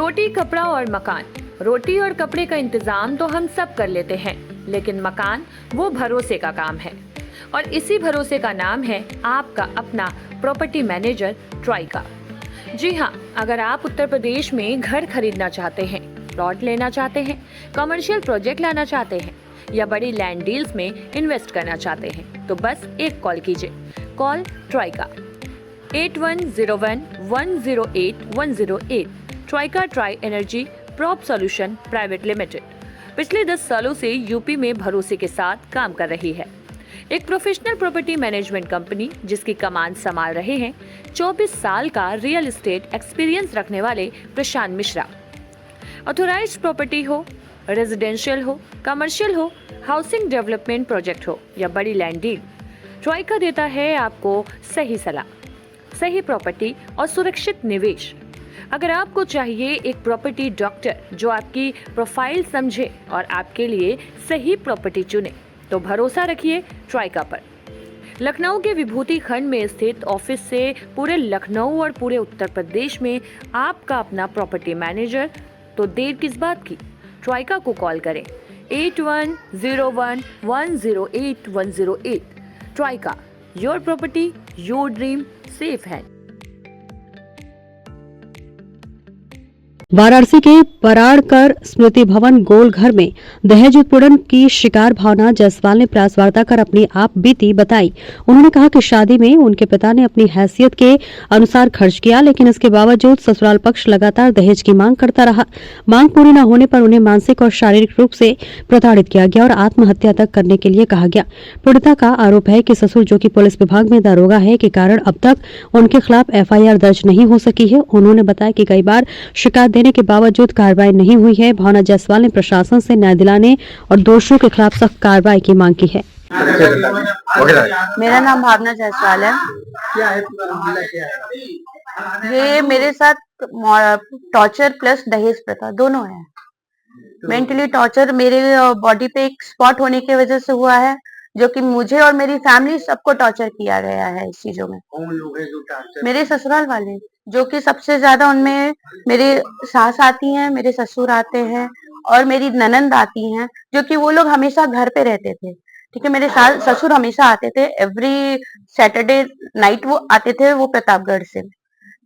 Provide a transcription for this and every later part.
रोटी, कपड़ा और मकान। रोटी और कपड़े का इंतजाम तो हम सब कर लेते हैं, लेकिन मकान वो भरोसे का काम है। और इसी भरोसे का नाम है आपका अपना प्रॉपर्टी मैनेजर ट्राइका। जी हाँ, अगर आप उत्तर प्रदेश में घर खरीदना चाहते हैं, प्लॉट लेना चाहते हैं, कमर्शियल प्रोजेक्ट लाना चाहते हैं या बड़ी लैंड डील्स में इन्वेस्ट करना चाहते हैं, तो बस एक कॉल कीजिए। Call Trika 8101108108। Trika tri energy prop solution private limited पिछले 10 सालों से यूपी में भरोसे के साथ काम कर रही है। एक प्रोफेशनल प्रॉपर्टी मैनेजमेंट कंपनी जिसकी कमान संभाल रहे हैं 24 साल का रियल एस्टेट एक्सपीरियंस रखने वाले प्रशांत मिश्रा। ऑथोराइज्ड प्रॉपर्टी हो, रेजिडेंशियल हो, कमर्शियल हो, हाउसिंग डेवलपमेंट प्रोजेक्ट हो या बड़ी लैंड डील, ट्राइका देता है आपको सही सलाह, सही प्रॉपर्टी और सुरक्षित निवेश। अगर आपको चाहिए एक प्रॉपर्टी डॉक्टर जो आपकी प्रोफाइल समझे और आपके लिए सही प्रॉपर्टी चुने, तो भरोसा रखिए ट्राइका पर। लखनऊ के विभूति खंड में स्थित ऑफिस से पूरे लखनऊ और पूरे उत्तर प्रदेश में आपका अपना प्रॉपर्टी मैनेजर, तो देर किस बात की, ट्राइका को कॉल करें 8101108108। Trika, your property your dream safe है। वाराणसी के पराड़कर स्मृति भवन गोल घर में दहेज उत्पीड़न की शिकार भावना जायसवाल ने प्रेस वार्ता कर अपनी आप बीती बताई। उन्होंने कहा कि शादी में उनके पिता ने अपनी हैसियत के अनुसार खर्च किया, लेकिन इसके बावजूद ससुराल पक्ष लगातार दहेज की मांग करता रहा। मांग पूरी न होने पर उन्हें मानसिक और शारीरिक रूप से प्रताड़ित किया गया और आत्महत्या तक करने के लिए कहा गया। पीड़िता का आरोप है कि ससुर, जो कि पुलिस विभाग में दारोगा है, के कारण अब तक उनके खिलाफ FIR दर्ज नहीं हो सकी है। उन्होंने बताया कि कई बार शिकायत देने के बावजूद कार्रवाई नहीं हुई है। भावना जायसवाल ने प्रशासन से न्याय दिलाने और दोषियों के खिलाफ सख्त कार्रवाई की मांग की है। मेरा नाम भावना जायसवाल है। क्या है पूरा मामला, क्या है? ये मेरे साथ टॉर्चर प्लस दहेज प्रथा दोनों है। मेंटली टॉर्चर मेरे बॉडी पे एक स्पॉट होने की वजह से हुआ है, जो कि मुझे और मेरी फैमिली सबको टॉर्चर किया गया है इस चीजों में। कौन लोग हैं जो टॉर्चर? मेरे ससुराल वाले, जो कि सबसे ज्यादा उनमें मेरे सास आती हैं, मेरे ससुर आते हैं और मेरी ननंद आती हैं, जो कि वो लोग हमेशा घर पे रहते थे। ठीक है, मेरे ससुर हमेशा आते थे, एवरी सैटरडे नाइट वो आते थे, वो प्रतापगढ़ से।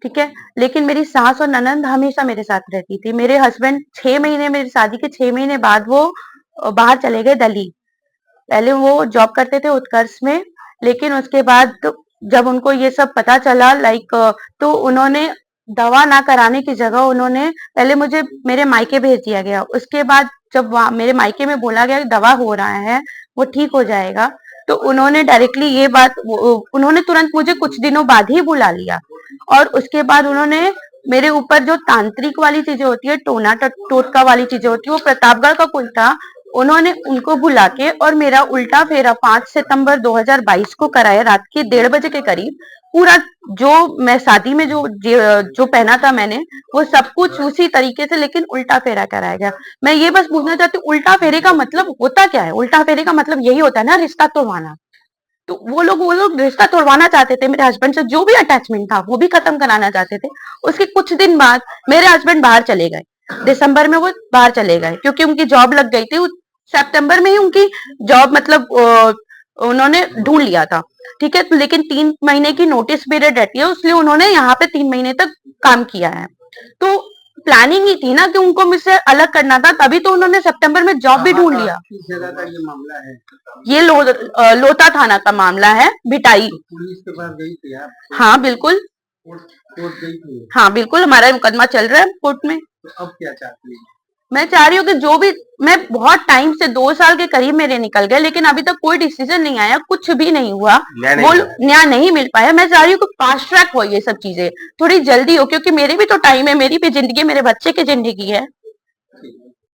ठीक है, लेकिन मेरी सास और ननंद हमेशा मेरे साथ रहती थी। मेरे हस्बैंड 6 महीने, मेरी शादी के 6 महीने बाद वो बाहर चले गए दिल्ली। पहले वो जॉब करते थे उत्कर्ष में, लेकिन उसके बाद जब उनको ये सब पता चला तो उन्होंने दवा ना कराने की जगह उन्होंने पहले मुझे मेरे मायके भेज दिया गया। उसके बाद जब मेरे मायके में बोला गया कि दवा हो रहा है, वो ठीक हो जाएगा, तो उन्होंने डायरेक्टली ये बात उन्होंने तुरंत मुझे कुछ दिनों बाद ही बुला लिया। और उसके बाद उन्होंने मेरे ऊपर जो तांत्रिक वाली चीजें होती है, टोना टोटका वाली चीजें होती है, वो प्रतापगढ़ का कुल था, उन्होंने उनको बुला के और मेरा उल्टा फेरा 5 सितंबर 2022 को कराया रात के 1:30 बजे के करीब। पूरा जो मैं शादी में जो पहना था मैंने, वो सब कुछ उसी तरीके से, लेकिन उल्टा फेरा कराया गया। मैं ये बस पूछना चाहती हूँ, उल्टा फेरे का मतलब होता क्या है? उल्टा फेरे का मतलब यही होता है ना, रिश्ता तोड़वाना। तो वो लोग रिश्ता तोड़वाना चाहते थे। मेरे हस्बैंड से जो भी अटैचमेंट था वो भी खत्म कराना चाहते थे। उसके कुछ दिन बाद मेरे हस्बैंड बाहर चले गए। दिसंबर में वो बाहर चले गए क्योंकि उनकी जॉब लग गई थी। सितंबर में ही उनकी जॉब मतलब उन्होंने ढूंढ लिया था। ठीक है, लेकिन 3 महीने की नोटिस पीरियड रहती है, इसलिए उन्होंने यहाँ पे 3 महीने तक काम किया है। तो प्लानिंग ही थी ना कि उनको मुझसे अलग करना था, तभी तो उन्होंने सितंबर में जॉब भी ढूंढ लिया। किस जगह का ये मामला है? ये लोता थाना का मामला है, भिटाई। तो पुलिस के पास गई थी आप? हाँ बिल्कुल, कोर्ट गई थी? हाँ बिल्कुल, हमारा मुकदमा चल रहा है कोर्ट में। तो अब क्या चाहती है? मैं चाह रही हूँ कि जो भी, मैं बहुत टाइम से 2 साल के करीब मेरे निकल गए, लेकिन अभी तक कोई डिसीजन नहीं आया, कुछ भी नहीं हुआ, वो न्याय नहीं मिल पाया। मैं चाह रही हूँ कि फास्ट ट्रैक हो, ये सब चीजें थोड़ी जल्दी हो, क्योंकि मेरी भी तो टाइम है, मेरी भी जिंदगी, मेरे बच्चे की जिंदगी है।